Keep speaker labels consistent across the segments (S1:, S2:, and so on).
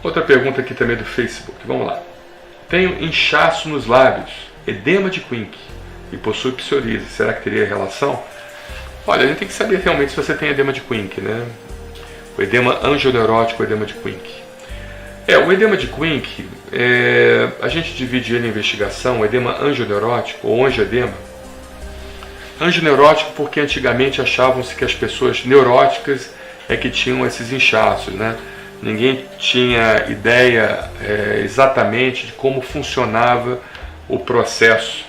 S1: Outra pergunta aqui também do Facebook. Vamos lá. Tenho inchaço nos lábios, edema de Quincke e possui psoríase. Será que teria relação? Olha, a gente tem que saber realmente se você tem edema de Quincke, né? O edema angioneurótico, o edema de Quincke. O edema de Quincke, a gente divide ele em investigação, o edema angioneurótico ou angioedema. Angioneurótico porque antigamente achavam-se que as pessoas neuróticas é que tinham esses inchaços, né? Ninguém tinha ideia exatamente de como funcionava o processo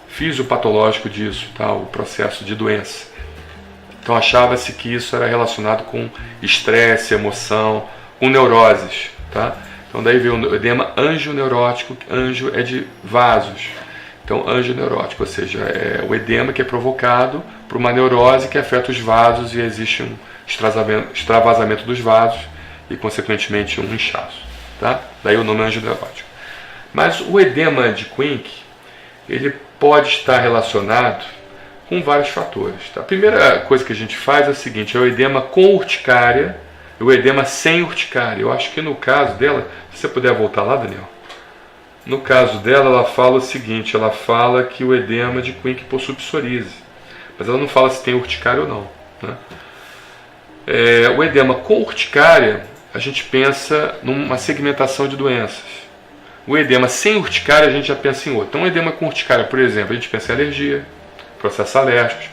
S1: fisiopatológico disso, tá? O processo de doença. Então achava-se que isso era relacionado com estresse, emoção, com neuroses, tá? Então daí veio o edema angioneurótico, angio é de vasos. Então angioneurótico, ou seja, é o edema que é provocado por uma neurose que afeta os vasos e existe um extravasamento dos vasos e consequentemente um inchaço, tá? Daí o nome angioneurótico. Mas o edema de Quincke, ele pode estar relacionado com vários fatores, tá? A primeira coisa que a gente faz é o seguinte, é o edema com urticária e o edema sem urticária. Eu acho que no caso dela, se você puder voltar lá, Daniel, no caso dela, ela fala o seguinte, ela fala que o edema de Quincke possui psoríase, mas ela não fala se tem urticária ou não, né? O edema com urticária, a gente pensa numa segmentação de doenças. O edema sem urticária, a gente já pensa em outro. Então, o edema com urticária, por exemplo, a gente pensa em alergia, processos alérgicos,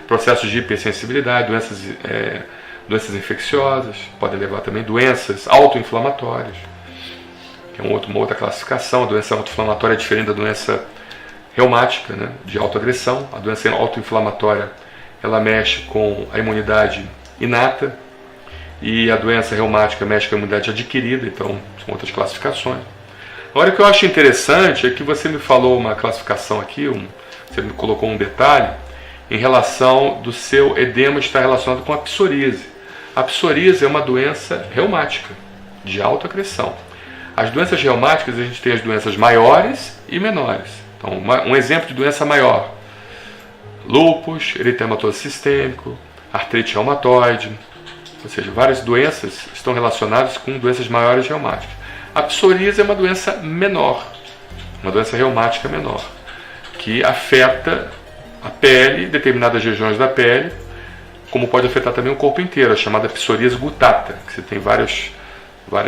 S1: processos de hipersensibilidade, doenças infecciosas, pode levar também doenças autoinflamatórias, que é uma outra classificação. A doença autoinflamatória é diferente da doença reumática, né, de autoagressão. A doença autoinflamatória, ela mexe com a imunidade inata, e a doença reumática mexe com a imunidade adquirida, então são outras classificações. Agora, o que eu acho interessante é que você me falou uma classificação aqui, você me colocou um detalhe em relação do seu edema estar relacionado com a psoríase. A psoríase é uma doença reumática, de autoagressão. As doenças reumáticas, a gente tem as doenças maiores e menores. Então, um exemplo de doença maior: lúpus, eritematoso sistêmico, artrite reumatoide, ou seja, várias doenças estão relacionadas com doenças maiores reumáticas. A psoríase é uma doença menor, uma doença reumática menor, que afeta a pele, determinadas regiões da pele, como pode afetar também o corpo inteiro, a chamada psoríase gutata, que você tem várias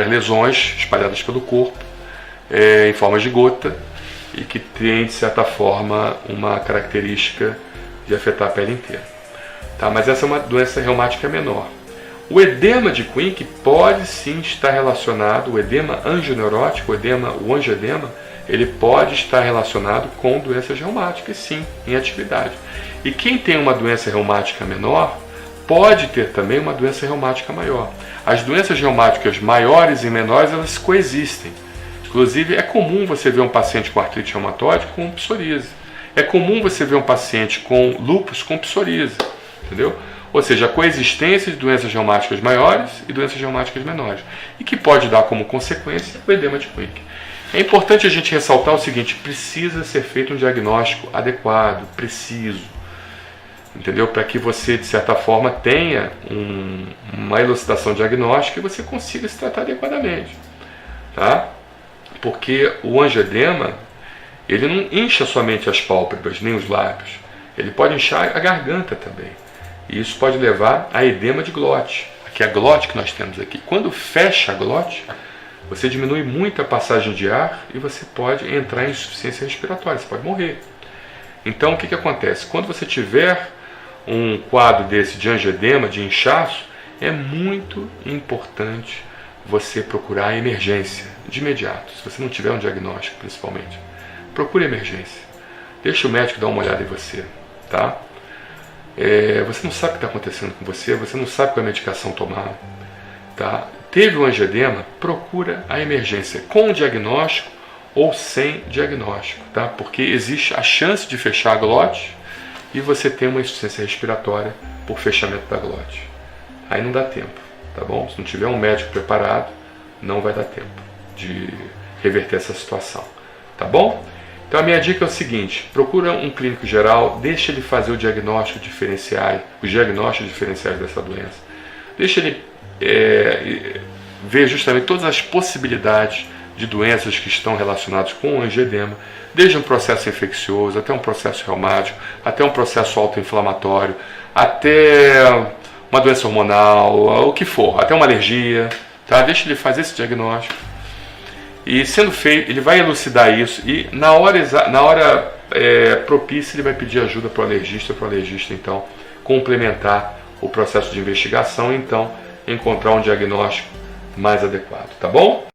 S1: lesões espalhadas pelo corpo, em forma de gota, e que tem, de certa forma, uma característica de afetar a pele inteira. Tá? Mas essa é uma doença reumática menor. O edema de Quincke pode sim estar relacionado, o edema angioneurótico, o angioedema, ele pode estar relacionado com doenças reumáticas, sim, em atividade. E quem tem uma doença reumática menor, pode ter também uma doença reumática maior. As doenças reumáticas maiores e menores, elas coexistem. Inclusive, é comum você ver um paciente com artrite reumatoide com psoríase. É comum você ver um paciente com lúpus com psoríase, entendeu? Ou seja, a coexistência de doenças reumáticas maiores e doenças reumáticas menores. E que pode dar como consequência o edema de Quincke. É importante a gente ressaltar o seguinte: precisa ser feito um diagnóstico adequado, preciso, entendeu? Para que você, de certa forma, tenha uma elucidação diagnóstica e você consiga se tratar adequadamente, tá? Porque o angioedema, ele não incha somente as pálpebras, nem os lábios. Ele pode inchar a garganta também. E isso pode levar a edema de glote. Aqui é a glote que nós temos aqui. Quando fecha a glote, você diminui muito a passagem de ar e você pode entrar em insuficiência respiratória, você pode morrer. Então, o que acontece? Quando você tiver um quadro desse de angioedema, de inchaço, é muito importante você procurar a emergência de imediato. Se você não tiver um diagnóstico, principalmente, procure emergência. Deixa o médico dar uma olhada em você, tá? Você não sabe o que está acontecendo com você, você não sabe qual medicação tomar, tá? Teve um angioedema, procura a emergência, com diagnóstico ou sem diagnóstico, tá? Porque existe a chance de fechar a glote e você tem uma insuficiência respiratória por fechamento da glote. Aí não dá tempo, tá bom? Se não tiver um médico preparado, não vai dar tempo de reverter essa situação, tá bom? Então a minha dica é o seguinte: procura um clínico geral, deixa ele fazer os diagnósticos diferenciais dessa doença, deixa ele ver justamente todas as possibilidades de doenças que estão relacionadas com o angioedema, desde um processo infeccioso, até um processo reumático, até um processo autoinflamatório, até uma doença hormonal, o que for, até uma alergia, tá? Deixa ele fazer esse diagnóstico. E sendo feito, ele vai elucidar isso e na hora propícia ele vai pedir ajuda para o alergista então complementar o processo de investigação e então encontrar um diagnóstico mais adequado, tá bom?